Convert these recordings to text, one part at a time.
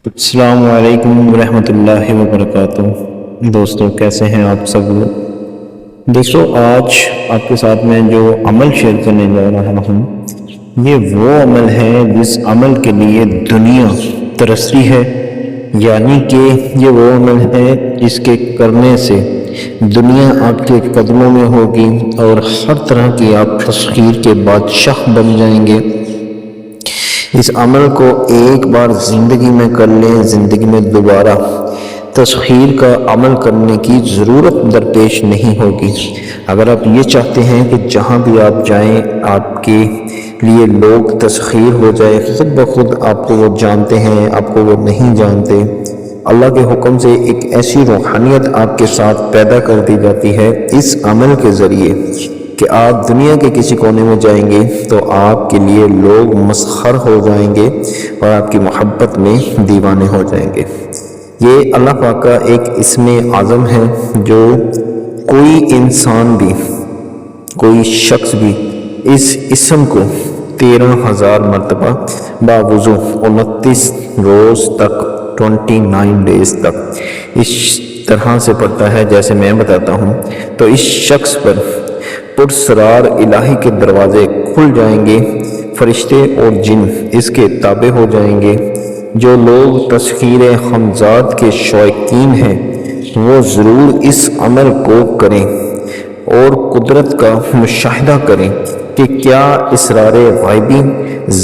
السلام علیکم ورحمۃ اللہ وبرکاتہ۔ دوستوں کیسے ہیں آپ سب لوگ؟ دوستوں آج آپ کے ساتھ میں جو عمل شیئر کرنے جا رہا ہوں یہ وہ عمل ہے جس عمل کے لیے دنیا ترستی ہے، یعنی کہ یہ وہ عمل ہے جس کے کرنے سے دنیا آپ کے قدموں میں ہوگی اور ہر طرح کی آپ تسخیر کے بادشاہ بن جائیں گے۔ اس عمل کو ایک بار زندگی میں کر لیں، زندگی میں دوبارہ تسخیر کا عمل کرنے کی ضرورت درپیش نہیں ہوگی۔ اگر آپ یہ چاہتے ہیں کہ جہاں بھی آپ جائیں آپ کے لیے لوگ تسخیر ہو جائے، خود بخود آپ کو وہ جانتے ہیں، آپ کو وہ نہیں جانتے، اللہ کے حکم سے ایک ایسی روحانیت آپ کے ساتھ پیدا کر دی جاتی ہے اس عمل کے ذریعے کہ آپ دنیا کے کسی کونے میں جائیں گے تو آپ کے لیے لوگ مسخر ہو جائیں گے اور آپ کی محبت میں دیوانے ہو جائیں گے۔ یہ اللہ پاک کا ایک اسم اعظم ہے جو کوئی انسان بھی، کوئی شخص بھی اس اسم کو 13,000 مرتبہ باوضو 29 روز تک 29 ڈیز تک اس طرح سے پڑھتا ہے جیسے میں بتاتا ہوں، تو اس شخص پر پرسرار الہی کے دروازے کھل جائیں گے، فرشتے اور جن اس کے تابع ہو جائیں گے۔ جو لوگ تسخیر حمزات کے شائقین ہیں وہ ضرور اس عمل کو کریں اور قدرت کا مشاہدہ کریں کہ کیا اسرار غیبی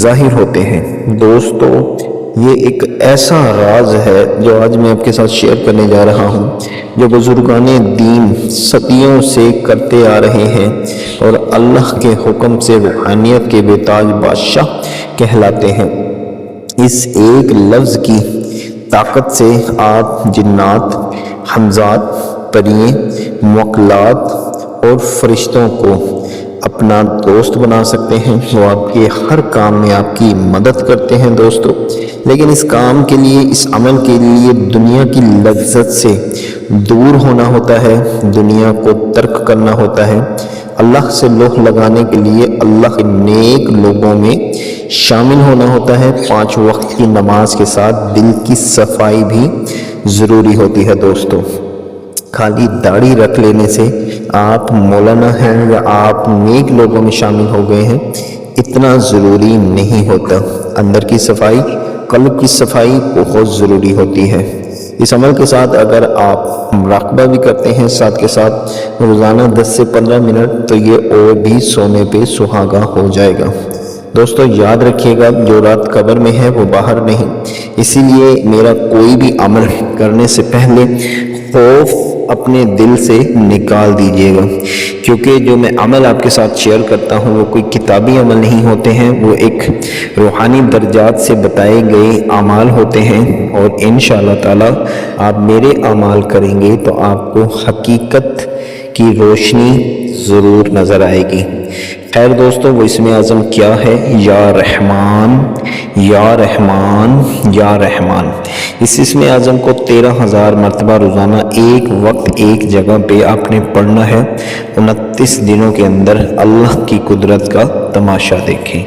ظاہر ہوتے ہیں۔ دوستو یہ ایک ایسا راز ہے جو آج میں آپ کے ساتھ شیئر کرنے جا رہا ہوں، جو بزرگان دین صدیوں سے کرتے آ رہے ہیں اور اللہ کے حکم سے روحانیت کے بے تاج بادشاہ کہلاتے ہیں۔ اس ایک لفظ کی طاقت سے آپ جنات، حمزات، پرییں، موکلات اور فرشتوں کو اپنا دوست بنا سکتے ہیں۔ وہ آپ کے ہر کام میں آپ کی مدد کرتے ہیں دوستو، لیکن اس کام کے لیے، اس عمل کے لیے دنیا کی لذت سے دور ہونا ہوتا ہے، دنیا کو ترک کرنا ہوتا ہے۔ اللہ سے لوح لگانے کے لیے اللہ کے نیک لوگوں میں شامل ہونا ہوتا ہے۔ 5 وقت کی نماز کے ساتھ دل کی صفائی بھی ضروری ہوتی ہے دوستو۔ خالی داڑھی رکھ لینے سے آپ مولانا ہیں یا آپ نیک لوگوں میں شامل ہو گئے ہیں اتنا ضروری نہیں ہوتا۔ اندر کی صفائی، قلب کی صفائی بہت ضروری ہوتی ہے۔ اس عمل کے ساتھ اگر آپ مراقبہ بھی کرتے ہیں ساتھ کے ساتھ روزانہ 10 سے 15 منٹ، تو یہ اور بھی سونے پہ سہاگا ہو جائے گا۔ دوستو یاد رکھیے گا جو رات قبر میں ہے وہ باہر نہیں، اسی لیے میرا کوئی بھی عمل کرنے سے پہلے خوف اپنے دل سے نکال دیجیے گا، کیونکہ جو میں عمل آپ کے ساتھ شیئر کرتا ہوں وہ کوئی کتابی عمل نہیں ہوتے ہیں، وہ ایک روحانی درجات سے بتائے گئے اعمال ہوتے ہیں، اور انشاءاللہ تعالی آپ میرے اعمال کریں گے تو آپ کو حقیقت کی روشنی ضرور نظر آئے گی۔ خیر دوستو وہ اسم اعظم کیا ہے؟ یا رحمان، یا رحمان، یا رحمان۔ اس اسم اعظم کو 13,000 مرتبہ روزانہ ایک وقت ایک جگہ پہ آپ نے پڑھنا ہے۔ 29 دنوں کے اندر اللہ کی قدرت کا تماشا دیکھیں۔